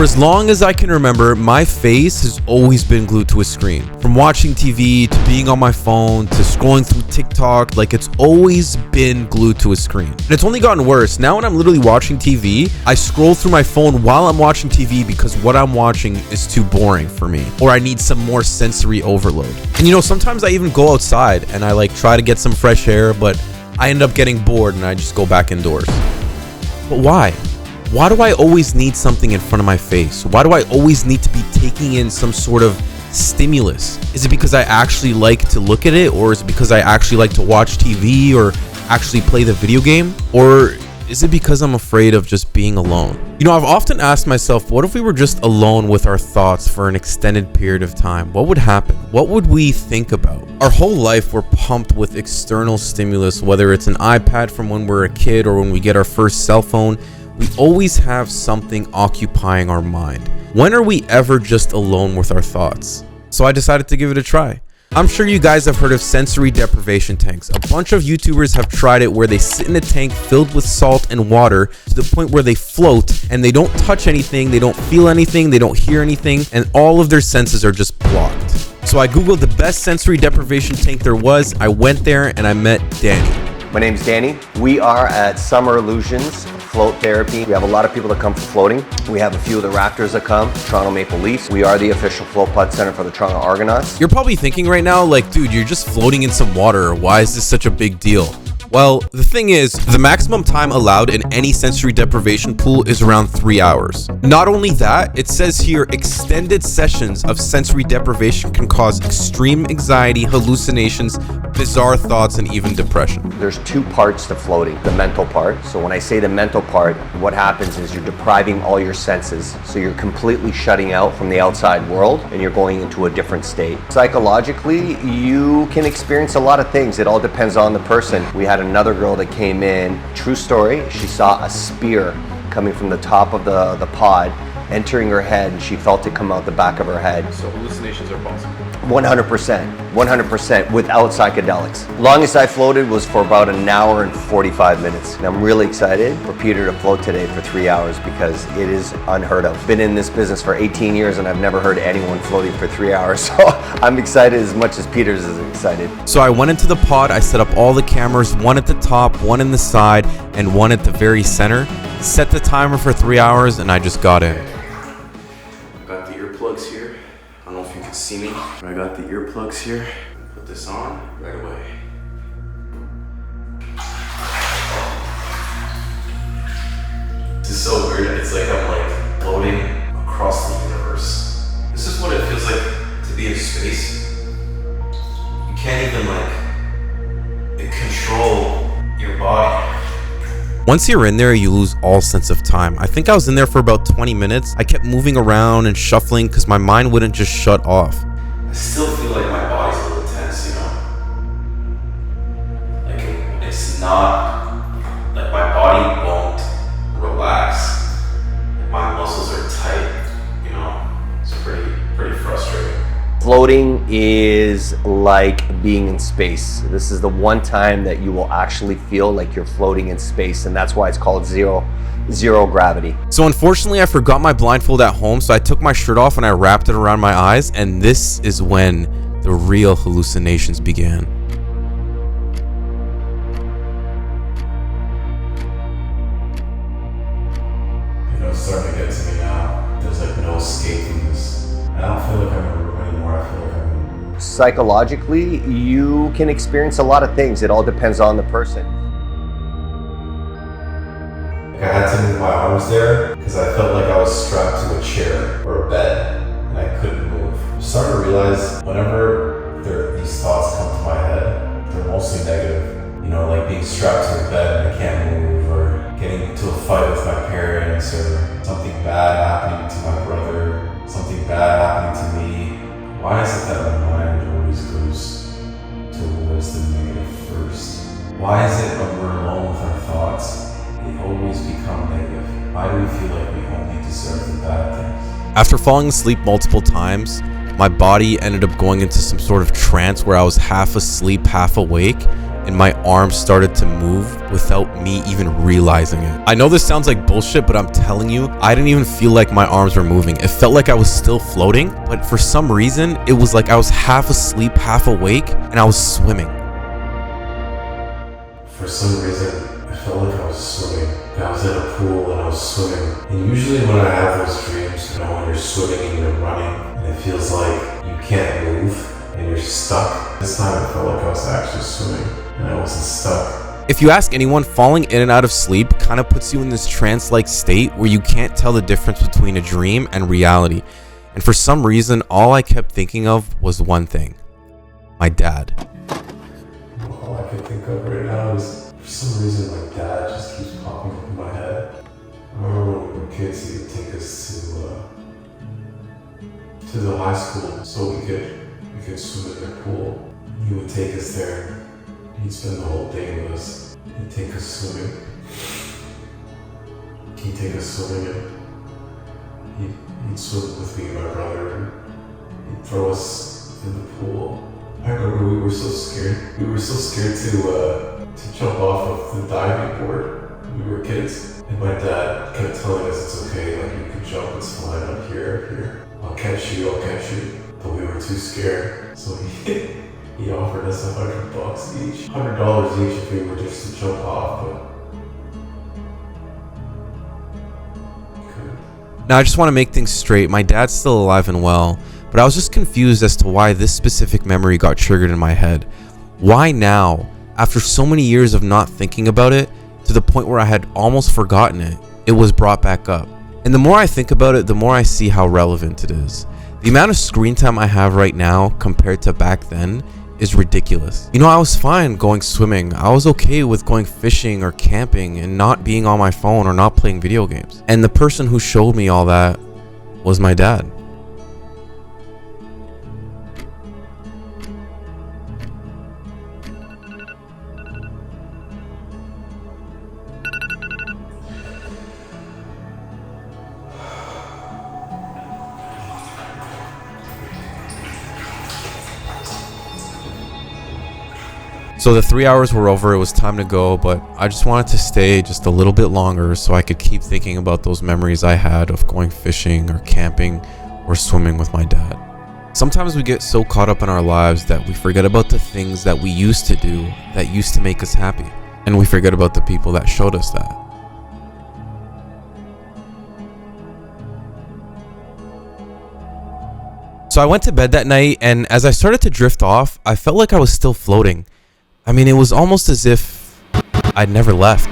For as long as I can remember, my face has always been glued to a screen. From watching TV to being on my phone to scrolling through TikTok, like it's always been glued to a screen. And it's only gotten worse. Now when I'm literally watching TV, I scroll through my phone while I'm watching TV because what I'm watching is too boring for me, or I need some more sensory overload. And you know, sometimes I even go outside and I like try to get some fresh air, but I end up getting bored and I just go back indoors. But why? Why do I always need something in front of my face? Why do I always need to be taking in some sort of stimulus? Is it because I actually like to look at it? Or is it because I actually like to watch TV or actually play the video game? Or is it because I'm afraid of just being alone? You know, I've often asked myself, what if we were just alone with our thoughts for an extended period of time? What would happen? What would we think about? Our whole life we're pumped with external stimulus, whether it's an iPad from when we're a kid or when we get our first cell phone. We always have something occupying our mind. When are we ever just alone with our thoughts? So I decided to give it a try. I'm sure you guys have heard of sensory deprivation tanks. A bunch of YouTubers have tried it where they sit in a tank filled with salt and water to the point where they float and they don't touch anything, they don't feel anything, they don't hear anything, and all of their senses are just blocked. So I googled the best sensory deprivation tank there was. I went there and I met Danny. My name's Danny. We are at Summer Illusions Float Therapy. We have a lot of people that come for floating. We have a few of the Raptors that come, Toronto Maple Leafs. We are the official float putt center for the Toronto Argonauts. You're probably thinking right now, like, dude, you're just floating in some water. Why is this such a big deal? Well, the thing is, the maximum time allowed in any sensory deprivation pool is around 3 hours. Not only that, it says here extended sessions of sensory deprivation can cause extreme anxiety, hallucinations, bizarre thoughts, and even depression. There's two parts to floating. The mental part. So when I say the mental part, what happens is you're depriving all your senses. So you're completely shutting out from the outside world and you're going into a different state. Psychologically, you can experience a lot of things. It all depends on the person. We had another girl that came in, true story, she saw a spear coming from the top of the pod, entering her head, and she felt it come out the back of her head. So hallucinations are possible? 100% without psychedelics. Longest I floated was for about an hour and 45 minutes. And I'm really excited for Peter to float today for 3 hours because it is unheard of. Been in this business for 18 years and I've never heard anyone floating for 3 hours. So I'm excited as much as Peter's is excited. So I went into the pod, I set up all the cameras, one at the top, one in the side, and one at the very center. Set the timer for 3 hours and I just got in. I got the earplugs here. I don't know if you can see me, but I got the earplugs here. Put this on right away. This is so weird. It's like I'm like floating across the universe. This is what it feels like to be in space. You can't even like control your body. Once you're in there, you lose all sense of time. I think I was in there for about 20 minutes. I kept moving around and shuffling because my mind wouldn't just shut off. I still feel like my body's a little tense, you know? Like it's not, like my body won't relax. Like my muscles are tight, you know? It's pretty frustrating. Floating is like being in space. This is the one time that you will actually feel like you're floating in space, and that's why it's called zero gravity. So unfortunately, I forgot my blindfold at home, so I took my shirt off and I wrapped it around my eyes, and this is when the real hallucinations began. You know, it's starting to get to me now. There's like no escape from this. I don't feel like I'm in a room anymore. I feel like I'm in... Psychologically, you can experience a lot of things. It all depends on the person. I had to move my arms there because I felt like I was strapped to a chair or a bed and I couldn't move. I'm starting to realize whenever these thoughts come to my head, they're mostly negative. You know, like being strapped to a bed and I can't move, or getting into a fight with my parents, or something bad happening to my brother, something bad happening to me. Why is it that my mind always goes towards the negative first? Why is it when we're alone with our thoughts, they always become negative? Why do we feel like we only deserve the bad things? After falling asleep multiple times, my body ended up going into some sort of trance where I was half asleep, half awake, and my arms started to move without me even realizing it. I know this sounds like bullshit, but I'm telling you, I didn't even feel like my arms were moving. It felt like I was still floating, but for some reason, it was like I was half asleep, half awake, and I was swimming. For some reason, I felt like I was swimming. I was in a pool and I was swimming. And usually when I have those dreams, when you're swimming and you're running, and it feels like you can't move and you're stuck. This time it felt like I was actually swimming and I wasn't stuck. If you ask anyone, falling in and out of sleep kind of puts you in this trance-like state where you can't tell the difference between a dream and reality. And for some reason, all I kept thinking of was one thing: my dad. All I can think of right now is, for some reason, my dad just keeps popping up in my head. I remember when we were kids, he would take us to the high school so we could swim in their pool. He would take us there. He'd spend the whole day with us. He'd take us swimming. And he'd swim with me and my brother. He'd throw us in the pool. I remember we were so scared. We were so scared to jump off of the diving board. We were kids. And my dad kept telling us it's okay, like you can jump, it's fine, I'm here. I'll catch you. But we were too scared. So he offered us $100 each. $100 each if we were just to jump off, but Now, I just want to make things straight. My dad's still alive and well, but I was just confused as to why this specific memory got triggered in my head. Why now, after so many years of not thinking about it, to the point where I had almost forgotten it, it was brought back up. And the more I think about it, the more I see how relevant it is. The amount of screen time I have right now compared to back then is ridiculous. I was fine going swimming. I was okay with going fishing or camping and not being on my phone or not playing video games. And the person who showed me all that was my dad. So the 3 hours were over, it was time to go, but I just wanted to stay just a little bit longer so I could keep thinking about those memories I had of going fishing or camping or swimming with my dad. Sometimes we get so caught up in our lives that we forget about the things that we used to do that used to make us happy, and we forget about the people that showed us that. So I went to bed that night, and as I started to drift off, I felt like I was still floating. I mean, it was almost as if I'd never left.